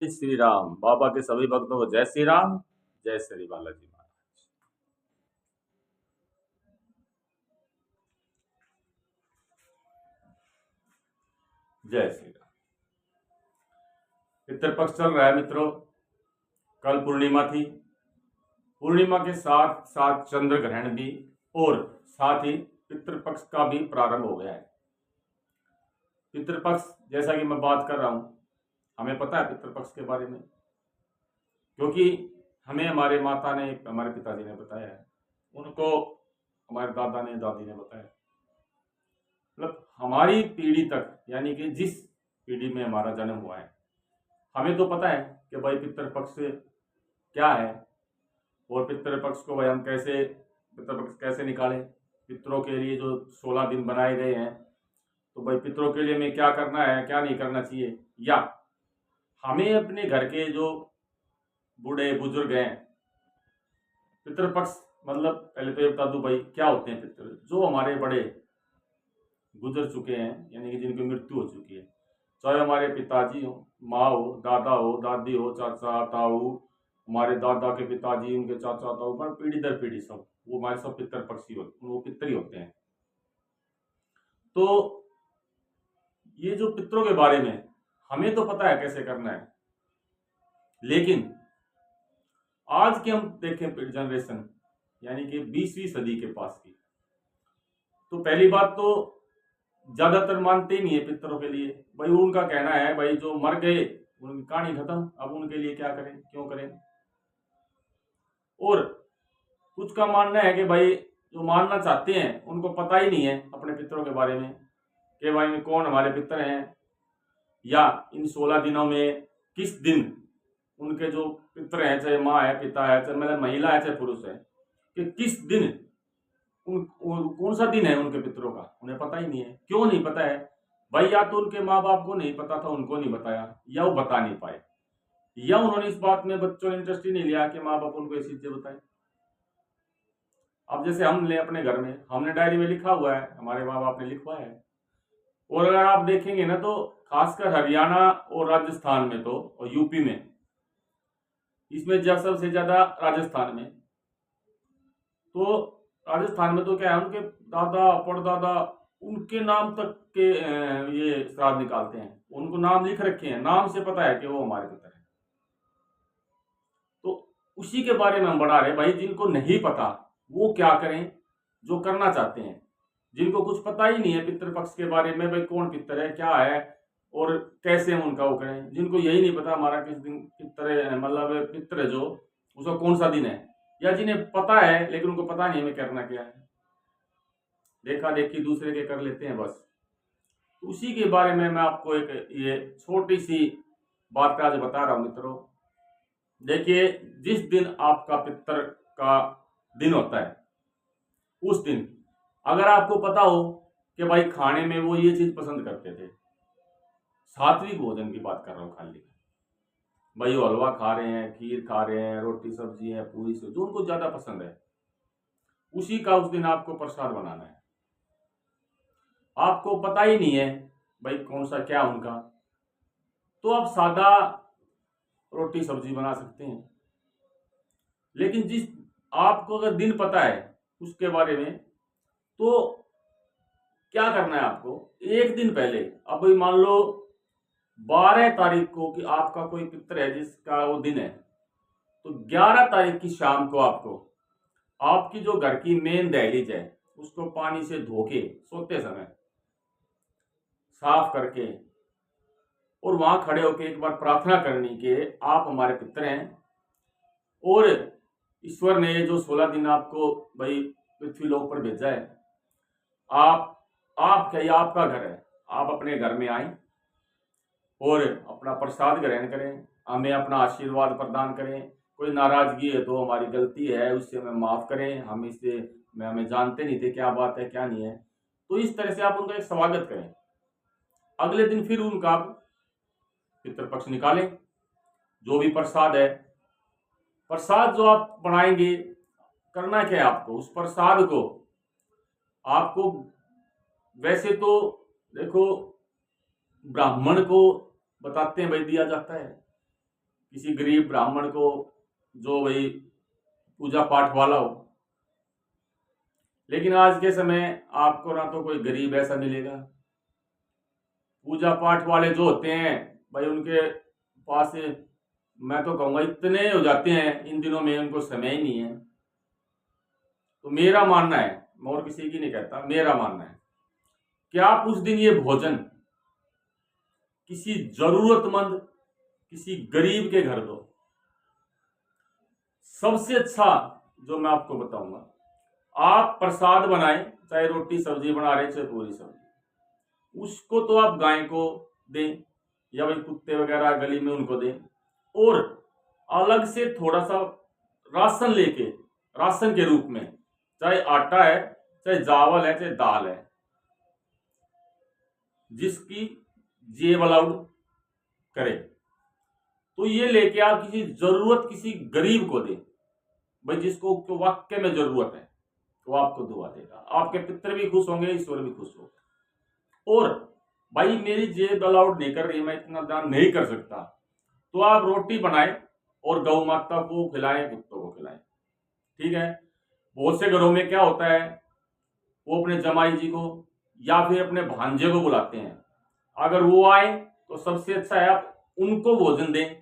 जय श्री राम। बाबा के सभी भक्तों को जय श्री राम, जय श्री बालाजी महाराज। जय श्री राम। पितृपक्ष चल रहा है मित्रों। कल पूर्णिमा थी। पूर्णिमा के साथ साथ चंद्र ग्रहण भी और साथ ही पितृपक्ष का भी प्रारंभ हो गया है। पितृपक्ष जैसा कि मैं बात कर रहा हूं, हमें पता है पितृपक्ष के बारे में, क्योंकि हमें हमारे माता ने, हमारे पिताजी ने बताया है, उनको हमारे दादा ने, दादी ने बताया। मतलब हमारी पीढ़ी तक, यानी कि जिस पीढ़ी में हमारा जन्म हुआ है, हमें तो पता है कि भाई पितृपक्ष क्या है और पितृपक्ष को भाई हम कैसे, पितृपक्ष कैसे निकालें। पितरों के लिए जो 16 दिन बनाए गए हैं, तो भाई पितरों के लिए हमें क्या करना है, क्या नहीं करना चाहिए, या हमें अपने घर के जो बूढ़े बुजुर्ग हैं, पितृपक्ष मतलब पहले तो ये बता दूं भाई क्या होते हैं पितृ। जो हमारे बड़े गुजर चुके हैं, यानी कि जिनकी मृत्यु हो चुकी है, चाहे हमारे पिताजी हो, माँ हो, दादा हो, दादी हो, चाचा ताऊ, हमारे दादा के पिताजी, उनके चाचा ताऊ, पीढ़ी दर पीढ़ी सब, वो हमारे सब पितृपक्षी होते, वो पितृ ही होते हैं। तो ये जो पितरों के बारे में हमें तो पता है कैसे करना है, लेकिन आज की हम देखें जनरेशन, यानी कि 20वीं सदी के पास की, तो पहली बात तो ज्यादातर मानते ही नहीं है पितरों के लिए। भाई उनका कहना है भाई जो मर गए उनकी कहानी खत्म, अब उनके लिए क्या करें, क्यों करें। और कुछ का मानना है कि भाई जो मानना चाहते हैं उनको पता ही नहीं है अपने पितरों के बारे में, कि भाई में कौन हमारे पितर हैं, या इन 16 दिनों में किस दिन उनके जो पितर हैं, चाहे माँ है, पिता है, चाहे मतलब महिला है, चाहे पुरुष है, कि किस दिन कौन सा दिन है उनके पितरों का, उन्हें पता ही नहीं है। क्यों नहीं पता है भाई? या तो उनके माँ बाप को नहीं पता था, उनको नहीं बताया, या वो बता नहीं पाए, या उन्होंने इस बात में, बच्चों ने इंटरेस्ट ही नहीं लिया कि माँ बाप उनको ऐसी चीजें बताए। अब जैसे हम ले अपने घर में, हमने डायरी में लिखा हुआ है, हमारे माँ बाप ने लिखवाया है। और अगर आप देखेंगे ना, तो खासकर हरियाणा और राजस्थान में, तो और यूपी में, इसमें सबसे ज्यादा राजस्थान में, तो राजस्थान में तो क्या है, उनके दादा परदादा उनके नाम तक के ये श्राद्ध निकालते हैं, उनको नाम लिख रखे हैं, नाम से पता है कि वो हमारे पितर हैं। तो उसी के बारे में हम बढ़ा रहे भाई। जिनको नहीं पता वो क्या करें, जो करना चाहते हैं, जिनको कुछ पता ही नहीं है पितृपक्ष के बारे में, भाई कौन पितर है, क्या है और कैसे हम उनका वो करें, जिनको यही नहीं पता हमारा किस दिन पितर, मतलब पितर जो उसका कौन सा दिन है, या जिन्हें पता है लेकिन उनको पता नहीं हमें करना क्या है, देखा देखी दूसरे के कर लेते हैं बस। उसी के बारे में मैं आपको एक ये छोटी सी बात आज बता रहा हूं मित्रों। देखिए, जिस दिन आपका पितर का दिन होता है, उस दिन अगर आपको पता हो कि भाई खाने में वो ये चीज पसंद करते थे, सात्विक भोजन की बात कर रहा हूं, खाली भाई वो हलवा खा रहे हैं, खीर खा रहे हैं, रोटी सब्जी है, पूरी से जो उनको ज्यादा पसंद है, उसी का उस दिन आपको प्रसाद बनाना है। आपको पता ही नहीं है भाई कौन सा क्या उनका, तो आप सादा रोटी सब्जी बना सकते हैं। लेकिन जिस आपको अगर दिन पता है उसके बारे में, तो क्या करना है आपको, एक दिन पहले, अब भाई मान लो 12 तारीख को कि आपका कोई पितर है जिसका वो दिन है, तो 11 तारीख की शाम को आपको आपकी जो घर की मेन दहलीज है उसको पानी से धो के सोते समय साफ करके, और वहां खड़े होकर एक बार प्रार्थना करनी कि आप हमारे पितर हैं, और ईश्वर ने जो 16 दिन आपको भाई पृथ्वी लोक पर भेजा है, आप क्या, ये आपका घर है, आप अपने घर में आए और अपना प्रसाद ग्रहण करें, हमें अपना आशीर्वाद प्रदान करें। कोई नाराजगी है तो हमारी गलती है, उससे हमें माफ करें, हम इससे हमें जानते नहीं थे क्या बात है क्या नहीं है। तो इस तरह से आप उनका एक स्वागत करें। अगले दिन फिर उनका पितृपक्ष निकालें, जो भी प्रसाद है, प्रसाद जो आप बनाएंगे, करना क्या है आपको, उस प्रसाद को आपको, वैसे तो देखो ब्राह्मण को बताते हैं भाई दिया जाता है, किसी गरीब ब्राह्मण को जो भाई पूजा पाठ वाला हो। लेकिन आज के समय आपको ना तो कोई गरीब ऐसा मिलेगा। पूजा पाठ वाले जो होते हैं भाई, उनके पास मैं तो कहूँगा इतने हो जाते हैं इन दिनों में, उनको समय ही नहीं है। तो मेरा मानना है, मैं और किसी की नहीं कहता, मेरा मानना है कि आप उस दिन ये भोजन किसी जरूरतमंद, किसी गरीब के घर दो। सबसे अच्छा जो मैं आपको बताऊंगा, आप प्रसाद बनाएं, चाहे रोटी सब्जी बना रहे चाहे पूरी सब्जी, उसको तो आप गाय को दें या भाई कुत्ते वगैरह गली में उनको दें, और अलग से थोड़ा सा राशन लेके, राशन के रूप में, चाहे आटा है चाहे चावल है चाहे दाल है, जिसकी जेब अलाउड करे, तो ये लेके आप किसी जरूरत किसी गरीब को दे भाई, जिसको तो वाक्य में जरूरत है, तो आपको दुआ देगा। आपके पितर भी खुश होंगे, ईश्वर भी खुश होगा। और भाई मेरी जेब अलाउड नहीं कर रही, मैं इतना दान नहीं कर सकता, तो आप रोटी बनाए और गौ माता को खिलाएं, कुत्तों को खिलाएं, ठीक है। बहुत से घरों में क्या होता है, वो अपने जमाई जी को या फिर अपने भांजे को बुलाते हैं, अगर वो आए तो सबसे अच्छा है आप उनको भोजन दें।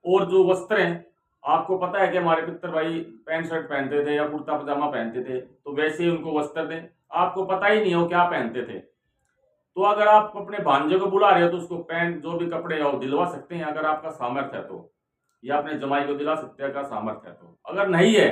और जो वस्त्र हैं, आपको पता है कि हमारे पितर भाई पैंट शर्ट पहनते थे या कुर्ता पजामा पहनते थे, तो वैसे ही उनको वस्त्र दें। आपको पता ही नहीं हो क्या पहनते थे, तो अगर आप अपने भांजे को बुला रहे हो तो उसको पैंट जो भी कपड़े हैं वो दिलवा सकते हैं अगर आपका सामर्थ्य है तो, या अपने जमाई को दिला सकते हैं अगर सामर्थ्य है तो। अगर नहीं है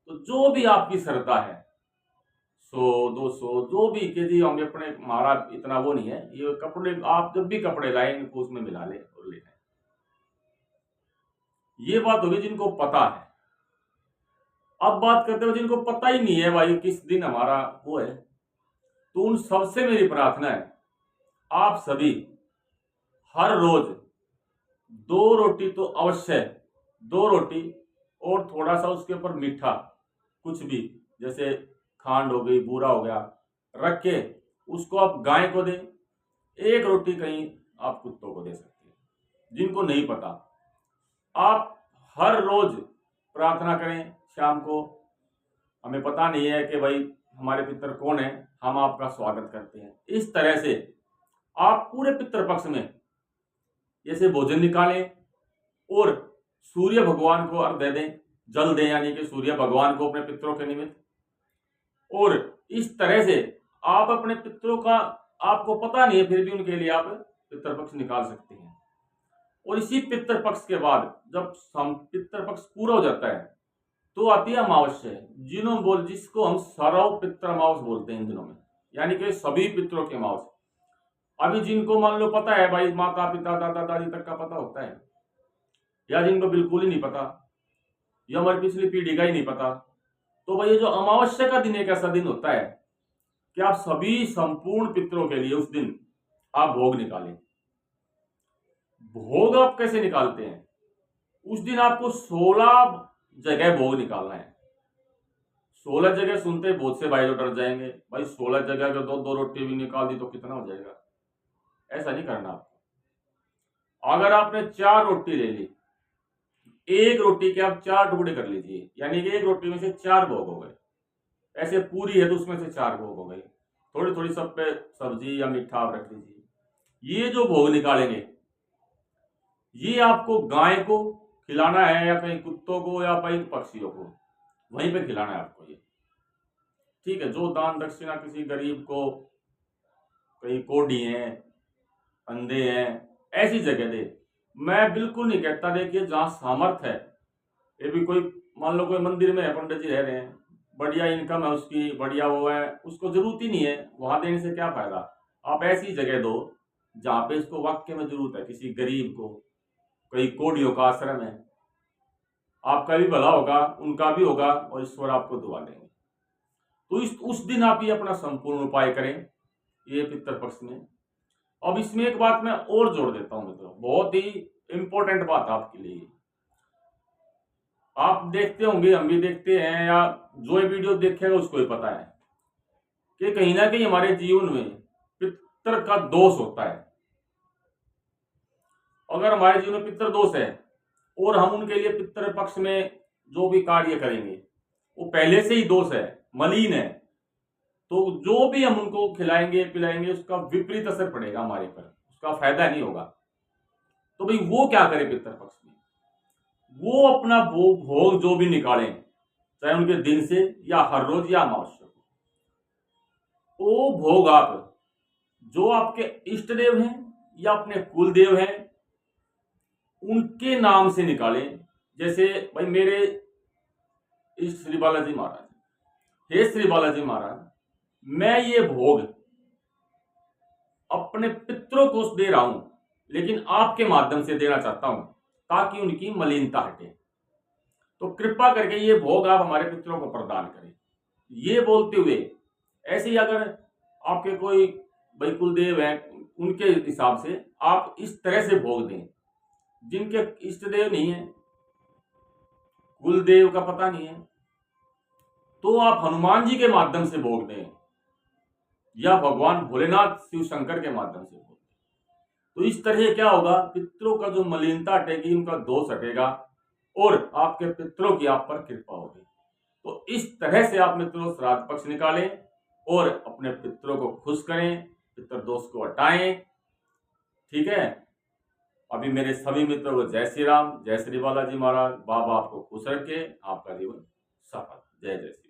तो जो भी आपकी श्रद्धा है, 100-200 जो भी के जी होंगे अपने, हमारा इतना वो नहीं है, ये कपड़े आप जब भी कपड़े लाए इनको उसमें मिला ले और ले जाए। ये बात होगी जिनको पता है। अब बात करते हो जिनको पता ही नहीं है भाई किस दिन हमारा वो है, तो उन सबसे मेरी प्रार्थना है, आप सभी हर रोज 2 रोटी तो अवश्य, 2 रोटी और थोड़ा सा उसके ऊपर मीठा कुछ भी, जैसे खांड हो गई, बूरा हो गया, रख के उसको आप गाय को दें। 1 रोटी कहीं आप कुत्तों को दे सकते हैं, जिनको नहीं पता। आप हर रोज प्रार्थना करें शाम को, हमें पता नहीं है कि भाई हमारे पितर कौन है, हम आपका स्वागत करते हैं। इस तरह से आप पूरे पितृ पक्ष में जैसे भोजन निकालें और सूर्य भगवान को अर्घ्य दें, जल दें, यानी कि सूर्य भगवान को अपने पितरों के निमित्त। और इस तरह से आप अपने पितरों का, आपको पता नहीं है फिर भी उनके लिए आप पितृपक्ष निकाल सकते हैं। और इसी पितृपक्ष के बाद जब पितृपक्ष पूरा हो जाता है तो आती है अमावस्या, जिसको हम सरव पितृ अमावस बोलते हैं इन दिनों में, यानी कि सभी पितरों की अमावस। अभी जिनको मान लो पता है भाई, माता पिता दादा दादी तक का पता होता है, या जिनको बिल्कुल ही नहीं पता, या हमारी पिछली पीढ़ी का ही नहीं पता, तो भाई ये जो अमावस्या का दिन एक ऐसा दिन होता है कि आप सभी संपूर्ण पितरों के लिए उस दिन आप भोग निकालें। भोग आप कैसे निकालते हैं, उस दिन आपको 16 जगह भोग निकालना है। 16 जगह सुनते ही बहुत से भाई जो डर जाएंगे, भाई 16 जगह अगर 2-2 रोटी भी निकाल दी तो कितना हो जाएगा। ऐसा नहीं करना आपको। अगर आपने 4 रोटी ले ली, 1 रोटी के आप 4 टुकड़े कर लीजिए, यानी कि 1 रोटी में से 4 भोग हो गए। ऐसे पूरी है तो उसमें से 4 भोग हो गए, थोड़ी थोड़ी सब पे सब्जी या मीठा आप रख लीजिए। ये जो भोग निकालेंगे ये आपको गाय को खिलाना है, या कहीं कुत्तों को, या कहीं पक्षियों को, वहीं पे खिलाना है आपको ये, ठीक है। जो दान दक्षिणा किसी गरीब को, कहीं कोढ़ी हैं, अंधे हैं, ऐसी जगह दे। मैं बिल्कुल नहीं कहता, देखिए जहां सामर्थ है, ये भी कोई मान लो कोई मंदिर में है, पंडित जी रह रहे हैं, बढ़िया इनकम है उसकी, बढ़िया वो है, उसको जरूरत ही नहीं है, वहां देने से क्या फायदा। आप ऐसी जगह दो जहां पे इसको वाक्य में जरूरत है, किसी गरीब को, कई कोढ़ियों का आश्रम है, आपका भी भला होगा, उनका भी होगा, और ईश्वर आपको दुआ देंगे। तो उस दिन आप ये अपना संपूर्ण उपाय करें ये पितृपक्ष में। अब इसमें एक बात मैं और जोड़ देता हूं मित्रों, बहुत ही इंपॉर्टेंट बात आपके लिए। आप देखते होंगे, हम भी देखते हैं, या जो ये वीडियो देखेगा उसको ही पता है कि कहीं ना कहीं हमारे जीवन में पितृ का दोष होता है। अगर हमारे जीवन में पितृ दोष है और हम उनके लिए पितृ पक्ष में जो भी कार्य करेंगे वो पहले से ही दोष है, मलिन है, तो जो भी हम उनको खिलाएंगे पिलाएंगे उसका विपरीत असर पड़ेगा हमारे पर, उसका फायदा नहीं होगा। तो भाई वो क्या करे पितृ पक्ष में, वो अपना भोग जो भी निकालें, चाहे उनके दिन से या हर रोज या अमावस्या को, वो भोग आप जो आपके इष्ट देव हैं या अपने कुल देव हैं उनके नाम से निकालें। जैसे भाई मेरे इष्ट श्री बालाजी महाराज, हे श्री बालाजी महाराज, मैं ये भोग अपने पितरों को दे रहा हूं, लेकिन आपके माध्यम से देना चाहता हूं ताकि उनकी मलिनता हटे, तो कृपा करके ये भोग आप हमारे पितरों को प्रदान करें। ये बोलते हुए ऐसे ही अगर आपके कोई भाई कुलदेव है उनके हिसाब से आप इस तरह से भोग दें। जिनके इष्ट देव नहीं है, कुलदेव का पता नहीं है, तो आप हनुमान जी के माध्यम से भोग दें या भगवान भोलेनाथ शिव शंकर के माध्यम से भोग दें। तो इस तरह क्या होगा, पितरों का जो मलिनता हटेगी, उनका दोष हटेगा और आपके पितरों की आप पर कृपा होगी। तो इस तरह से आप मित्रों श्राद्ध पक्ष निकालें और अपने पितरों को खुश करें, पितर दोष को हटाएं। ठीक है। अभी मेरे सभी मित्रों को जय श्री राम, जय श्री बालाजी महाराज। बाबा आपको खुश रखे, आपका जीवन सफल। जय जय श्री।